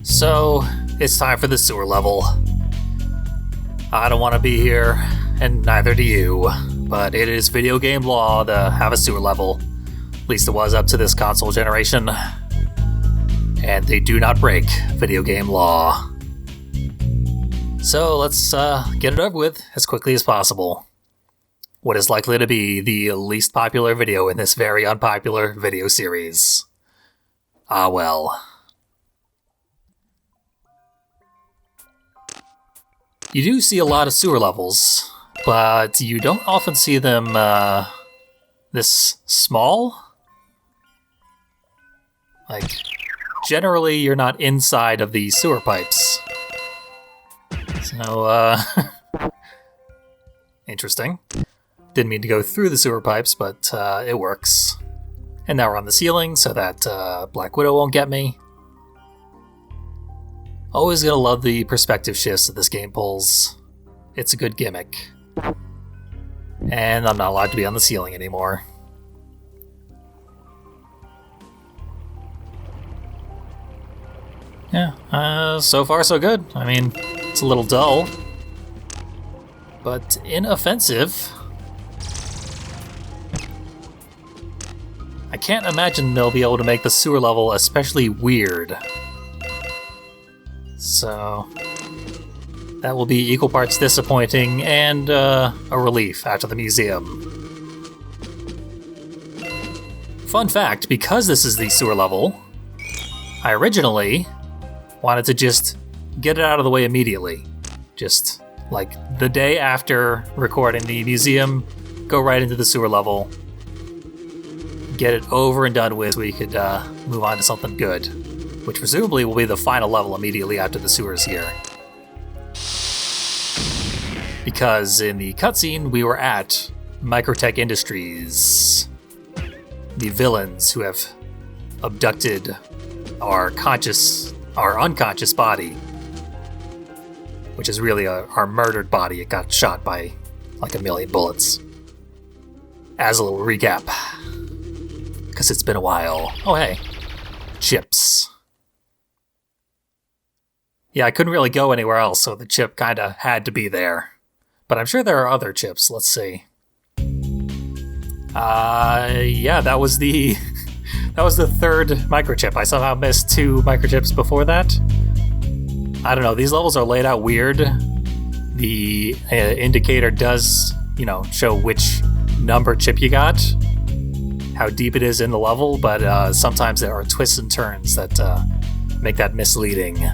So, it's time for the sewer level. I don't want to be here, and neither do you, but it is video game law to have a sewer level. At least it was up to this console generation. And they do not break video game law. So let's get it over with as quickly as possible. What is likely to be the least popular video in this very unpopular video series. Ah well. You do see a lot of sewer levels, but you don't often see them this small. Like, generally you're not inside of the sewer pipes. So, interesting. Didn't mean to go through the sewer pipes, but it works. And now we're on the ceiling so that Black Widow won't get me. Always gonna love the perspective shifts that this game pulls. It's a good gimmick. And I'm not allowed to be on the ceiling anymore. Yeah, so far so good. I mean, it's a little dull, but inoffensive. I can't imagine they'll be able to make the sewer level especially weird. So, that will be equal parts disappointing and a relief after the museum. Fun fact, because this is the sewer level, I originally wanted to just get it out of the way immediately. Just, like, the day after recording the museum, go right into the sewer level, get it over and done with so we could move on to something good, which presumably will be the final level immediately after the sewers here. Because in the cutscene, we were at Microtech Industries, the villains who have abducted our unconscious body, which is really our murdered body. It got shot by like 1,000,000 bullets. As a little recap, because it's been a while. Oh hey, chips. Yeah, I couldn't really go anywhere else, so the chip kinda had to be there. But I'm sure there are other chips. Let's see. Yeah, that was the third microchip. I somehow missed 2 microchips before that. I don't know, these levels are laid out weird. The indicator does, show which number chip you got, how deep it is in the level, but sometimes there are twists and turns that make that misleading.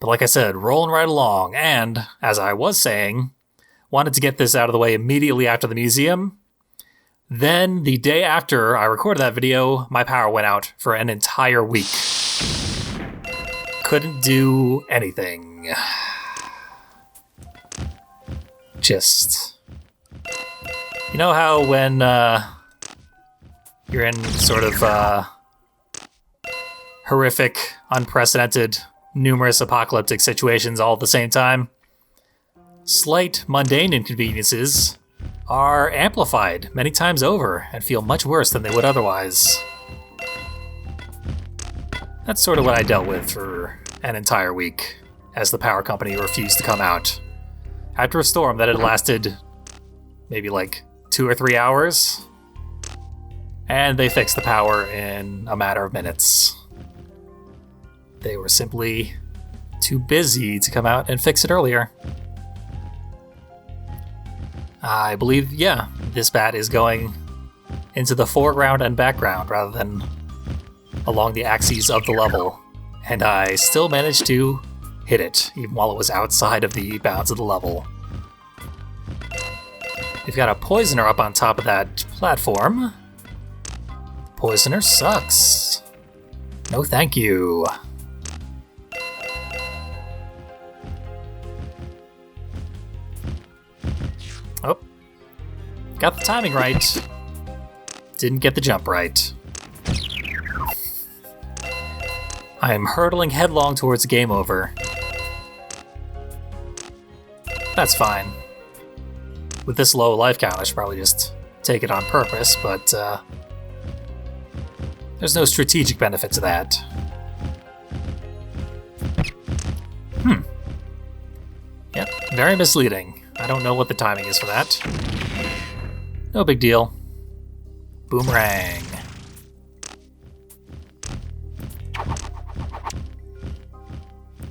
But like I said, rolling right along, and, as I was saying, wanted to get this out of the way immediately after the museum. Then, the day after I recorded that video, my power went out for an entire week. Couldn't do anything. Just... You know how when you're in sort of horrific, unprecedented, numerous apocalyptic situations all at the same time? Slight, mundane inconveniences are amplified many times over and feel much worse than they would otherwise. That's sort of what I dealt with for an entire week, as the power company refused to come out. After a storm that had lasted maybe like 2 or 3 hours, and they fixed the power in a matter of minutes. They were simply too busy to come out and fix it earlier. I believe, this bat is going into the foreground and background rather than along the axes of the level. And I still managed to hit it, even while it was outside of the bounds of the level. We've got a poisoner up on top of that platform. Poisoner sucks. No thank you. Oh. Got the timing right. Didn't get the jump right. I am hurtling headlong towards game over. That's fine. With this low life count, I should probably just take it on purpose, but there's no strategic benefit to that. Very misleading. I don't know what the timing is for that. No big deal. Boomerang.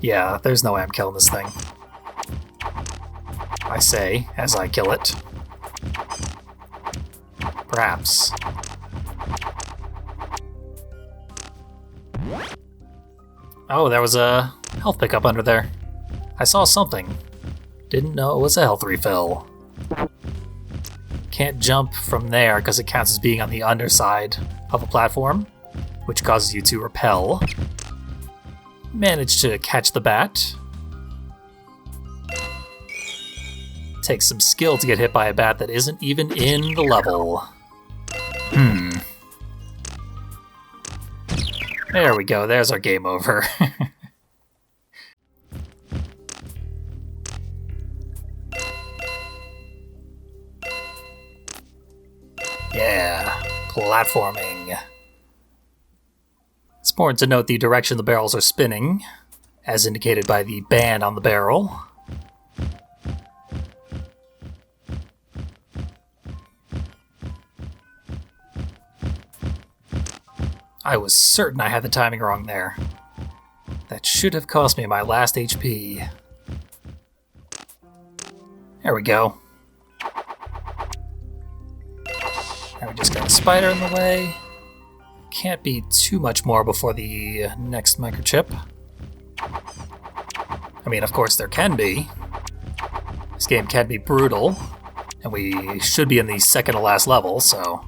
Yeah, there's no way I'm killing this thing. I say, as I kill it. Perhaps. Oh, there was a health pickup under there. I saw something. Didn't know it was a health refill. Can't jump from there because it counts as being on the underside of a platform, which causes you to repel. Managed to catch the bat. Takes some skill to get hit by a bat that isn't even in the level. There we go, there's our game over. Yeah, platforming. It's important to note the direction the barrels are spinning, as indicated by the band on the barrel. I was certain I had the timing wrong there. That should have cost me my last HP. There we go. Now we just got a spider in the way. Can't be too much more before the next microchip. I mean, of course there can be. This game can be brutal, and we should be in the second to last level, so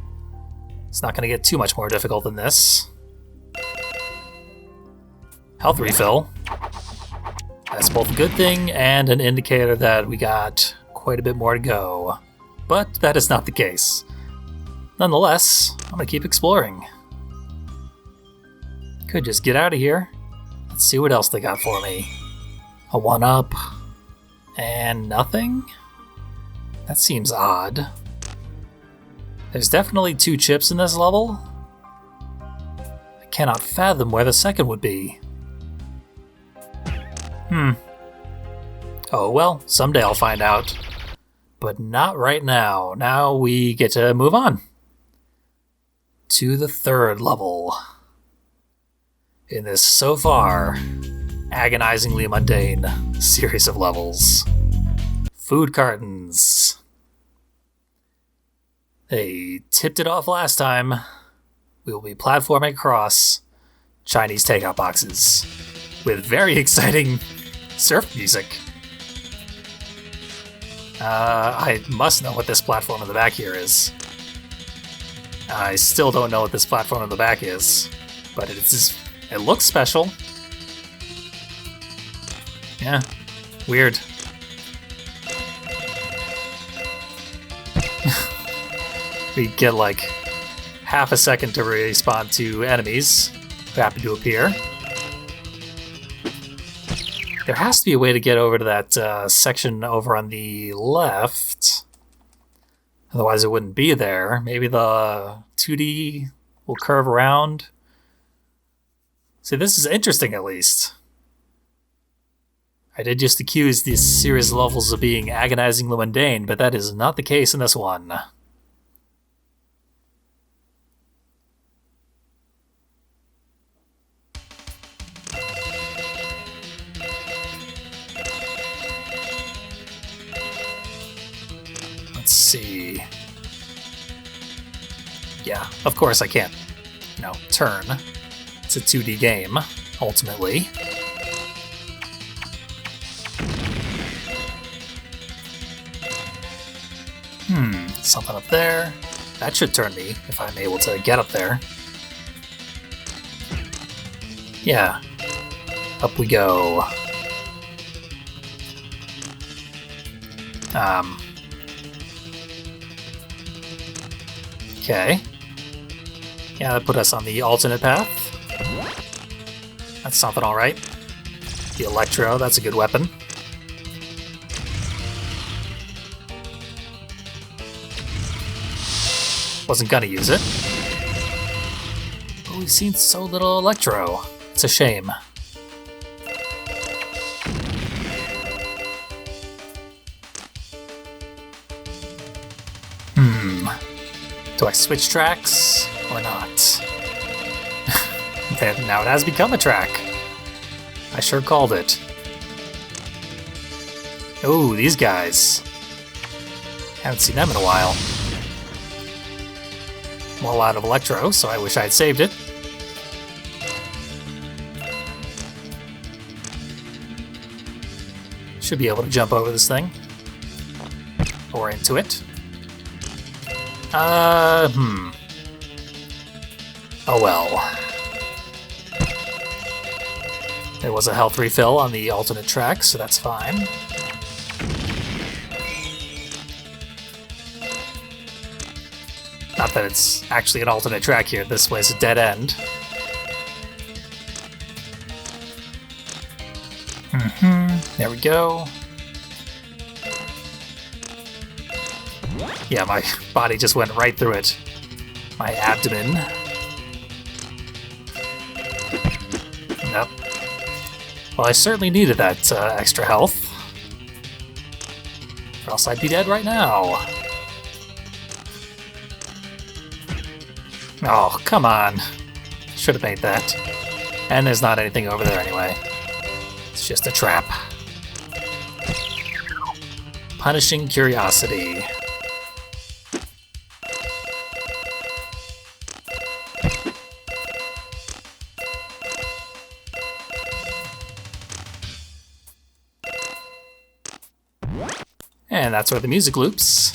it's not going to get too much more difficult than this. Health refill. That's both a good thing and an indicator that we got quite a bit more to go. But that is not the case. Nonetheless, I'm going to keep exploring. Could just get out of here. Let's see what else they got for me. A 1-up. And nothing? That seems odd. There's definitely 2 chips in this level. I cannot fathom where the second would be. Oh well, someday I'll find out. But not right now. Now we get to move on. To the 3rd level. In this, so far, agonizingly mundane series of levels. Food cartons. They tipped it off last time. We will be platforming across Chinese takeout boxes with very exciting surf music. I must know what this platform in the back here is. I still don't know what this platform in the back is, but it looks special. Yeah, weird. We get like half a second to respawn to enemies who happen to appear. There has to be a way to get over to that section over on the left. Otherwise it wouldn't be there. Maybe the 2D will curve around. See, this is interesting at least. I did just accuse these series of levels of being agonizingly mundane, but that is not the case in this one. Let's see. Yeah, of course I can't, turn. It's a 2D game, ultimately. Something up there. That should turn me if I'm able to get up there. Yeah. Up we go. Okay. Yeah, that put us on the alternate path. That's something alright. The Electro, that's a good weapon. Wasn't gonna use it. But we've seen so little Electro. It's a shame. Do I switch tracks or not? Now it has become a track. I sure called it. Oh, these guys. Haven't seen them in a while. I'm all out of Electro, so I wish I'd saved it. Should be able to jump over this thing. Or into it. Oh well. There was a health refill on the alternate track, so that's fine. Not that it's actually an alternate track here, this way's a dead end. There we go. Yeah, my body just went right through it. My abdomen. Nope. Well, I certainly needed that extra health. Or else I'd be dead right now. Oh, come on. Should have made that. And there's not anything over there anyway. It's just a trap. Punishing curiosity. And that's where the music loops.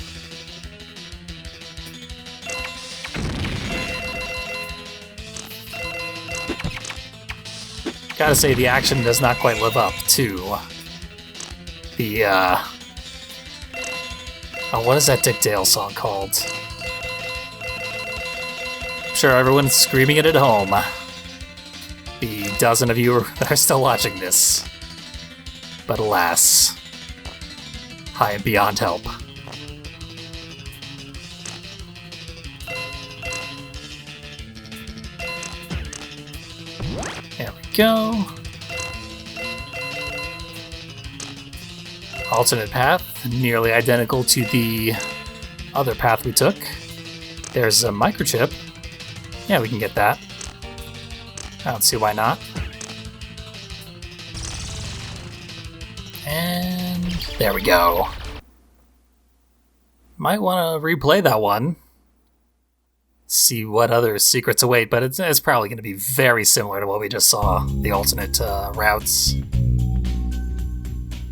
Gotta say, the action does not quite live up to the, oh, what is that Dick Dale song called? I'm sure everyone's screaming it at home. The dozen of you that are still watching this. But alas, I am beyond help. There we go. Alternate path, nearly identical to the other path we took. There's a microchip. Yeah, we can get that. I don't see why not. And there we go. Might want to replay that one. See what other secrets await, but it's probably going to be very similar to what we just saw, the alternate routes.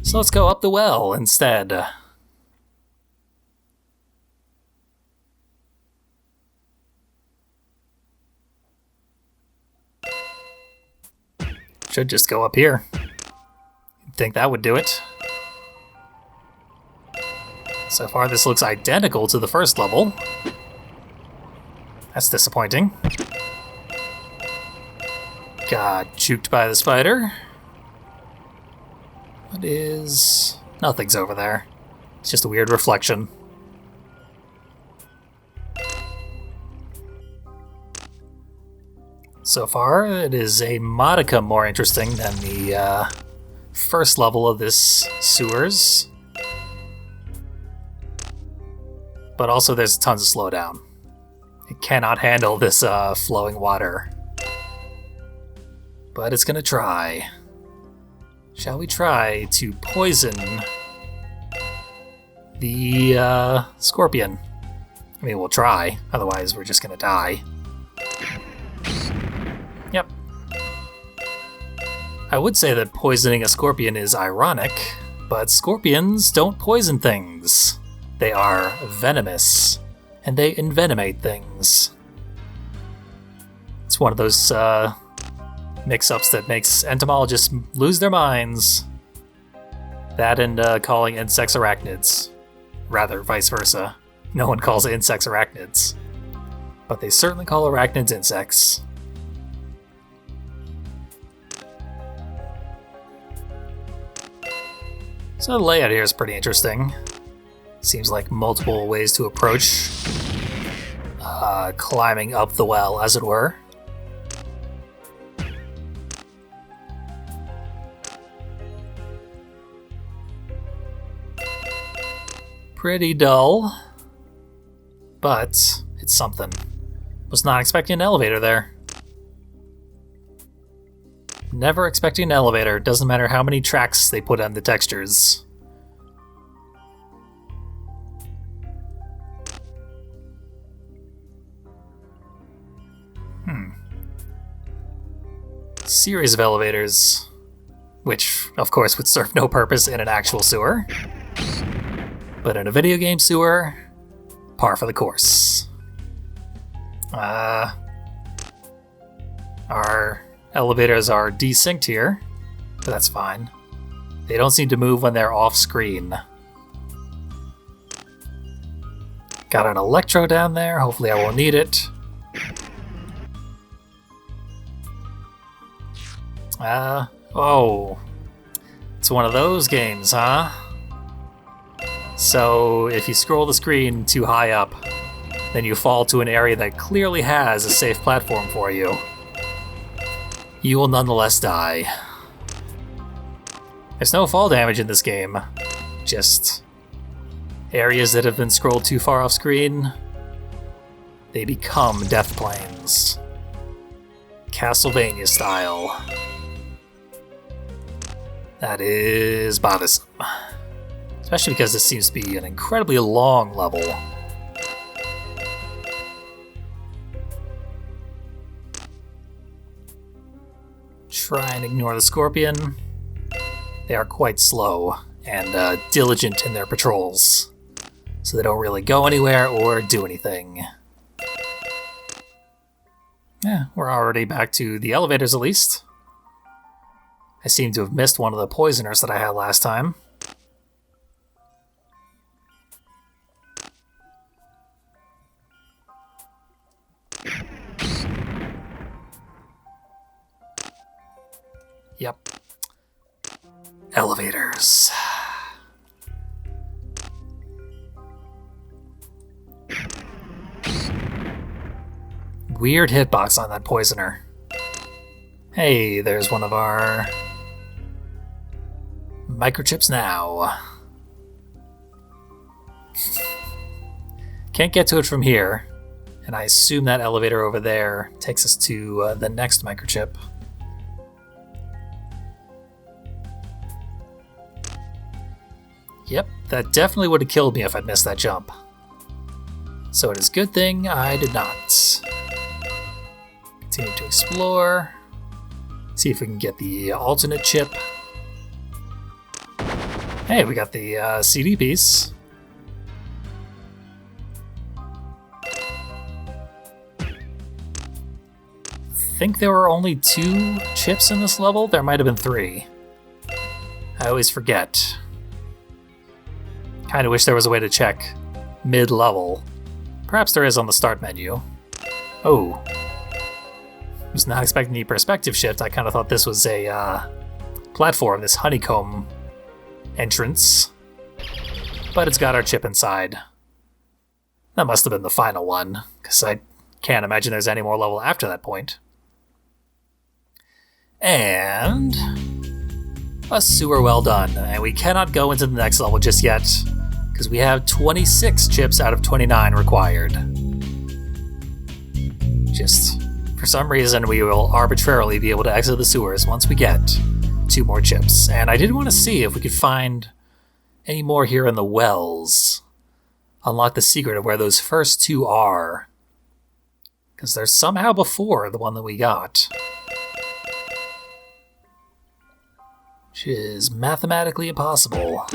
So let's go up the well instead. Should just go up here. You'd think that would do it. So far this looks identical to the first level. That's disappointing. Got juked by the spider. What is... Nothing's over there. It's just a weird reflection. So far, it is a modicum more interesting than the first level of this sewers. But also there's tons of slowdown. It cannot handle this flowing water. But it's gonna try. Shall we try to poison the scorpion? I mean, we'll try, otherwise we're just gonna die. Yep. I would say that poisoning a scorpion is ironic, but scorpions don't poison things. They are venomous, and they envenomate things. It's one of those mix-ups that makes entomologists lose their minds. That and calling insects arachnids. Rather, vice versa. No one calls insects arachnids. But they certainly call arachnids insects. So the layout here is pretty interesting. Seems like multiple ways to approach climbing up the well, as it were. Pretty dull, but it's That's something. Was not expecting an elevator there. Never expecting an elevator. Doesn't matter how many tracks they put on the textures. Series of elevators, which of course would serve no purpose in an actual sewer, but in a video game sewer, par for the course. Our elevators are desynced here, but that's fine. They don't seem to move when they're off screen. Got an electro down there, hopefully I won't need it. Oh. It's one of those games, huh? So, if you scroll the screen too high up, then you fall to an area that clearly has a safe platform for you. You will nonetheless die. There's no fall damage in this game. Just areas that have been scrolled too far off screen, they become death planes. Castlevania style. That is bothersome. Especially because this seems to be an incredibly long level. Try and ignore the scorpion. They are quite slow and diligent in their patrols, so they don't really go anywhere or do anything. Yeah, we're already back to the elevators at least. I seem to have missed one of the poisoners that I had last time. Yep. Elevators. Weird hitbox on that poisoner. Hey, there's one of our microchips now. Can't get to it from here, and I assume that elevator over there takes us to the next microchip. Yep, that definitely would have killed me if I'd missed that jump. So it is a good thing I did not. Continue to explore. See if we can get the alternate chip. Hey, we got the CD piece. I think there were only 2 chips in this level. There might have been 3. I always forget. Kinda wish there was a way to check mid-level. Perhaps there is on the start menu. Oh. Was not expecting the perspective shift. I kind of thought this was a platform, this honeycomb entrance. But it's got our chip inside. That must have been the final one, because I can't imagine there's any more level after that point. And a sewer well done. And we cannot go into the next level just yet, because we have 26 chips out of 29 required. Just for some reason, we will arbitrarily be able to exit the sewers once we get 2 more chips. And I did want to see if we could find any more here in the wells. Unlock the secret of where those first 2 are. Because they're somehow before the one that we got. Which is mathematically impossible.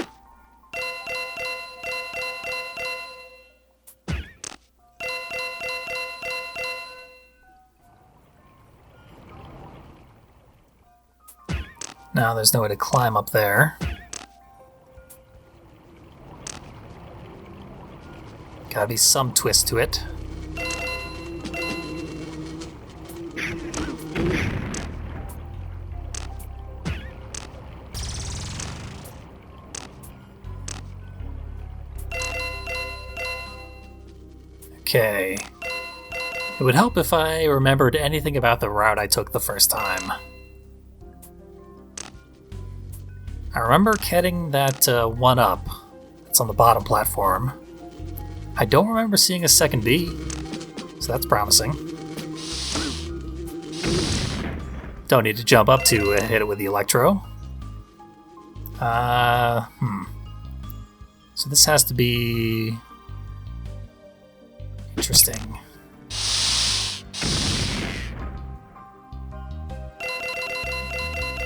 Now there's no way to climb up there. Gotta be some twist to it. Okay. It would help if I remembered anything about the route I took the first time. I remember getting that 1-up. It's on the bottom platform. I don't remember seeing a second B. So that's promising. Don't need to jump up to hit it with the Electro. So this has to be interesting.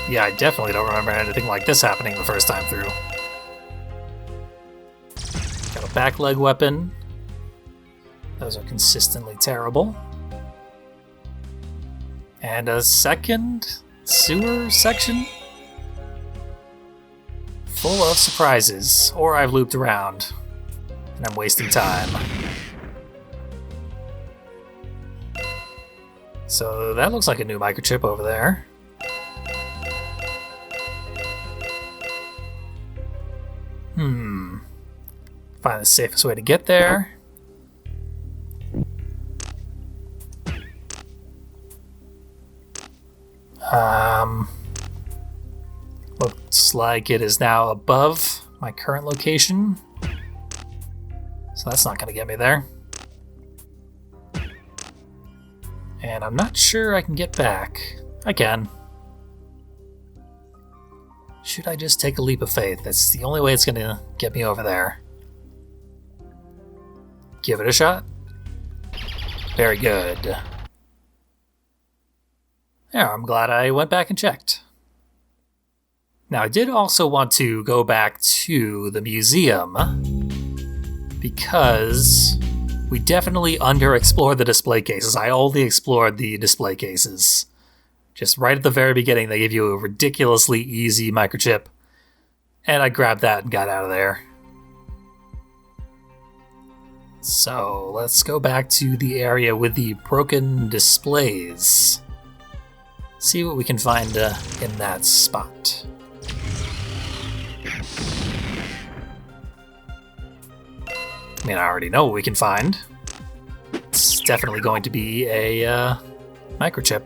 Yeah, I definitely don't remember anything like this happening the first time through. Got a back leg weapon. Those are consistently terrible. And a second sewer section? Full of surprises. Or I've looped around, and I'm wasting time. So that looks like a new microchip over there. Find the safest way to get there. Looks like it is now above my current location. So that's not going to get me there. And I'm not sure I can get back. I can. Should I just take a leap of faith? That's the only way it's going to get me over there. Give it a shot. Very good. Yeah, I'm glad I went back and checked. Now, I did also want to go back to the museum because we definitely underexplored the display cases. I only explored the display cases. Just right at the very beginning, they give you a ridiculously easy microchip, and I grabbed that and got out of there. So, let's go back to the area with the broken displays. See what we can find in that spot. I mean, I already know what we can find. It's definitely going to be a microchip.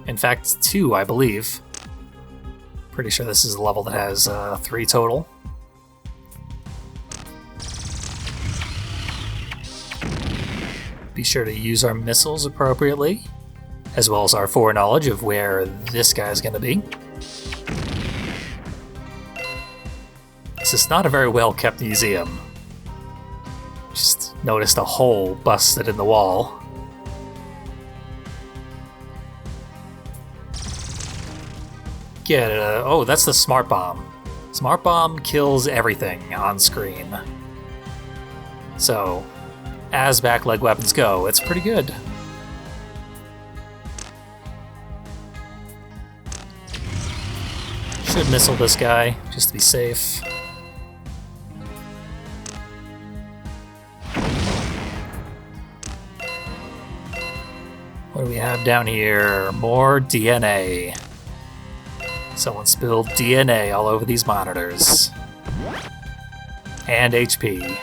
In fact, 2, I believe. Pretty sure this is a level that has 3 total. Be sure to use our missiles appropriately, as well as our foreknowledge of where this guy's going to be. This is not a very well-kept museum. Just noticed a hole busted in the wall. Get it. Oh, that's the Smart Bomb. Smart Bomb kills everything on screen. So, as back leg weapons go, it's pretty good. Should missile this guy, just to be safe. What do we have down here? More DNA. Someone spilled DNA all over these monitors. And HP.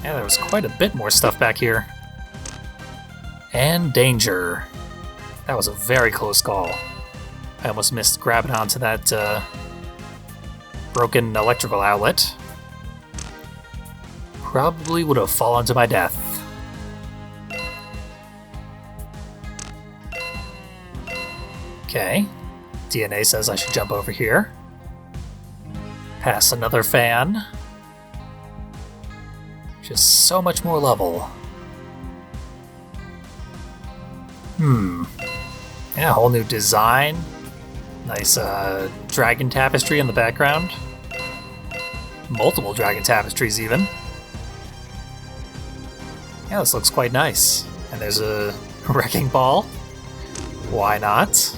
Yeah, there was quite a bit more stuff back here. And danger. That was a very close call. I almost missed grabbing onto that broken electrical outlet. Probably would have fallen to my death. Okay. DNA says I should jump over here. Pass another fan. Just so much more level. Yeah, whole new design. Nice dragon tapestry in the background. Multiple dragon tapestries even. Yeah, this looks quite nice. And there's a wrecking ball. Why not?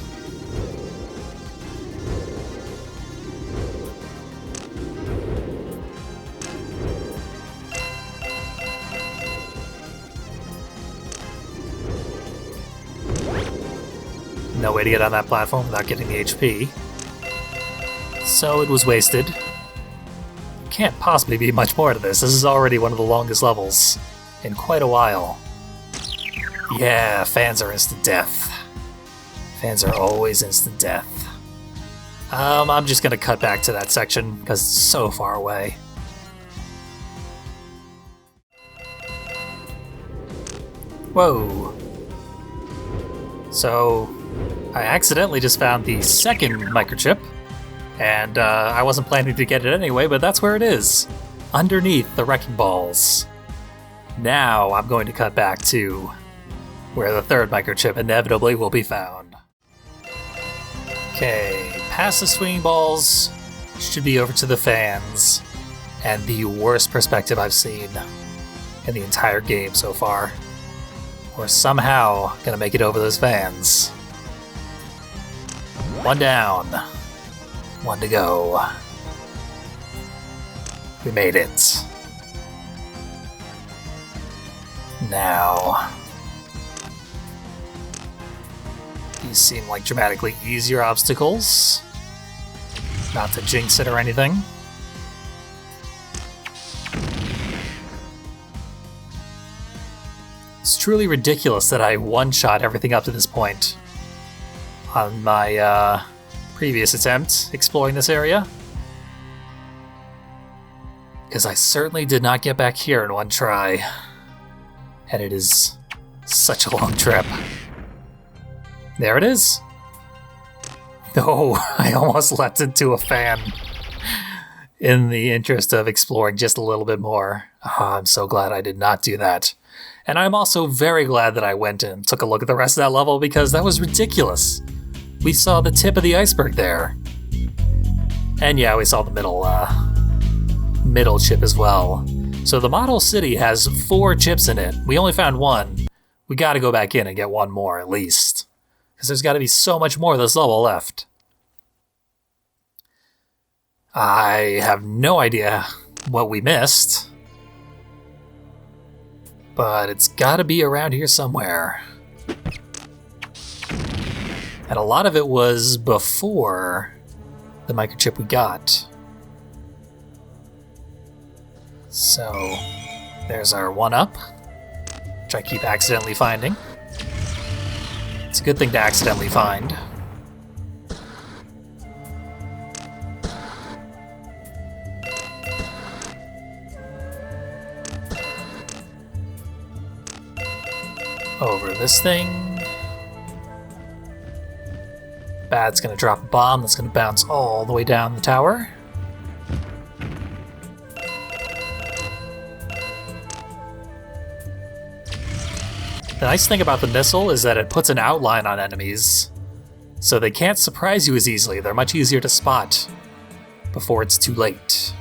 No way to get on that platform without getting the HP. So it was wasted. Can't possibly be much more to this. This is already one of the longest levels in quite a while. Yeah, fans are instant death. Fans are always instant death. I'm just gonna cut back to that section because it's so far away. Whoa. So, I accidentally just found the second microchip, and I wasn't planning to get it anyway, but that's where it is. Underneath the wrecking balls. Now I'm going to cut back to where the third microchip inevitably will be found. Okay, past the swinging balls, should be over to the fans, and the worst perspective I've seen in the entire game so far. We're somehow gonna make it over those fans. One down. One to go. We made it. Now, these seem like dramatically easier obstacles. Not to jinx it or anything. It's truly ridiculous that I one-shot everything up to this point on my previous attempt exploring this area. Because I certainly did not get back here in one try. And it is such a long trip. There it is. No, I almost leapt into a fan in the interest of exploring just a little bit more. I'm so glad I did not do that. And I'm also very glad that I went and took a look at the rest of that level because that was ridiculous. We saw the tip of the iceberg there. And yeah, we saw the middle chip as well. So the model city has 4 chips in it. We only found 1. We gotta go back in and get 1 more at least. Because there's gotta be so much more of this level left. I have no idea what we missed. But it's gotta be around here somewhere. And a lot of it was before the microchip we got. So, there's our 1-up, which I keep accidentally finding. It's a good thing to accidentally find. Over this thing. Bad's gonna drop a bomb that's gonna bounce all the way down the tower. The nice thing about the missile is that it puts an outline on enemies, so they can't surprise you as easily. They're much easier to spot before it's too late.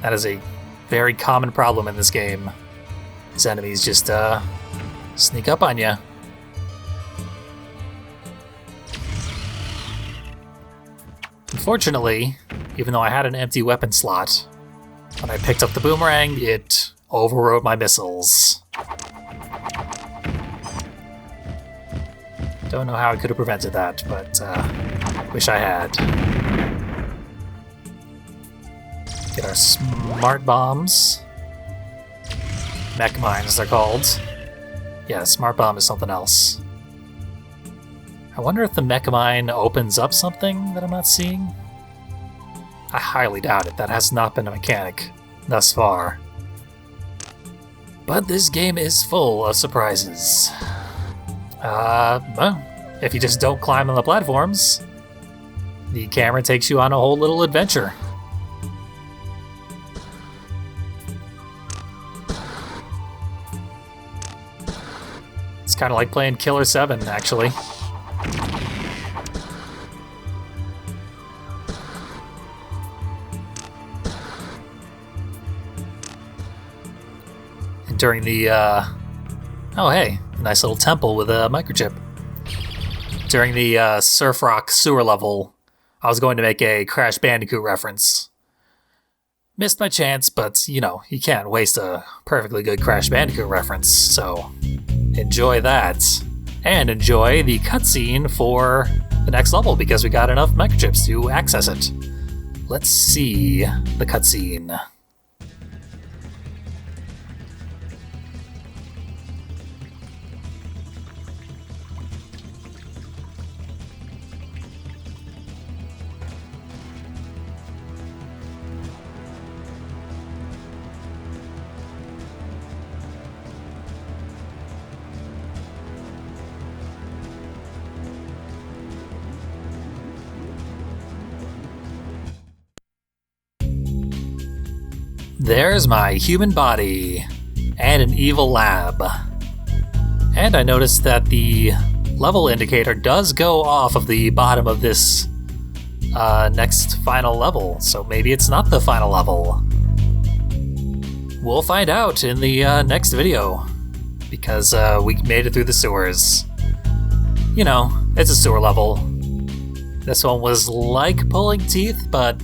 That is a very common problem in this game. These enemies just sneak up on you. Unfortunately, even though I had an empty weapon slot, when I picked up the boomerang, it overrode my missiles. Don't know how I could have prevented that, but wish I had. Get our smart bombs. Mech mines, they're called. Yeah, smart bomb is something else. I wonder if the mech mine opens up something that I'm not seeing? I highly doubt it. That has not been a mechanic thus far. But this game is full of surprises. Well, if you just don't climb on the platforms, the camera takes you on a whole little adventure. It's kind of like playing Killer 7, actually. And during the, oh hey, a nice little temple with a microchip. During the Surf Rock sewer level, I was going to make a Crash Bandicoot reference. Missed my chance, but, you know, you can't waste a perfectly good Crash Bandicoot reference, so enjoy that. And enjoy the cutscene for the next level, because we got enough microchips to access it. let's see the cutscene. There's my human body and an evil lab. And I noticed that the level indicator does go off of the bottom of this next final level, so maybe it's not the final level. We'll find out in the next video, because we made it through the sewers. You know, it's a sewer level. This one was like pulling teeth, but,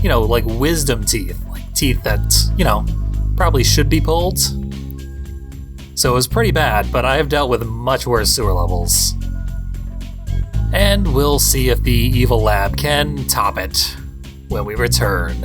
you know, like wisdom teeth. Teeth that, you know, probably should be pulled. So it was pretty bad, but I have dealt with much worse sewer levels. And we'll see if the evil lab can top it when we return.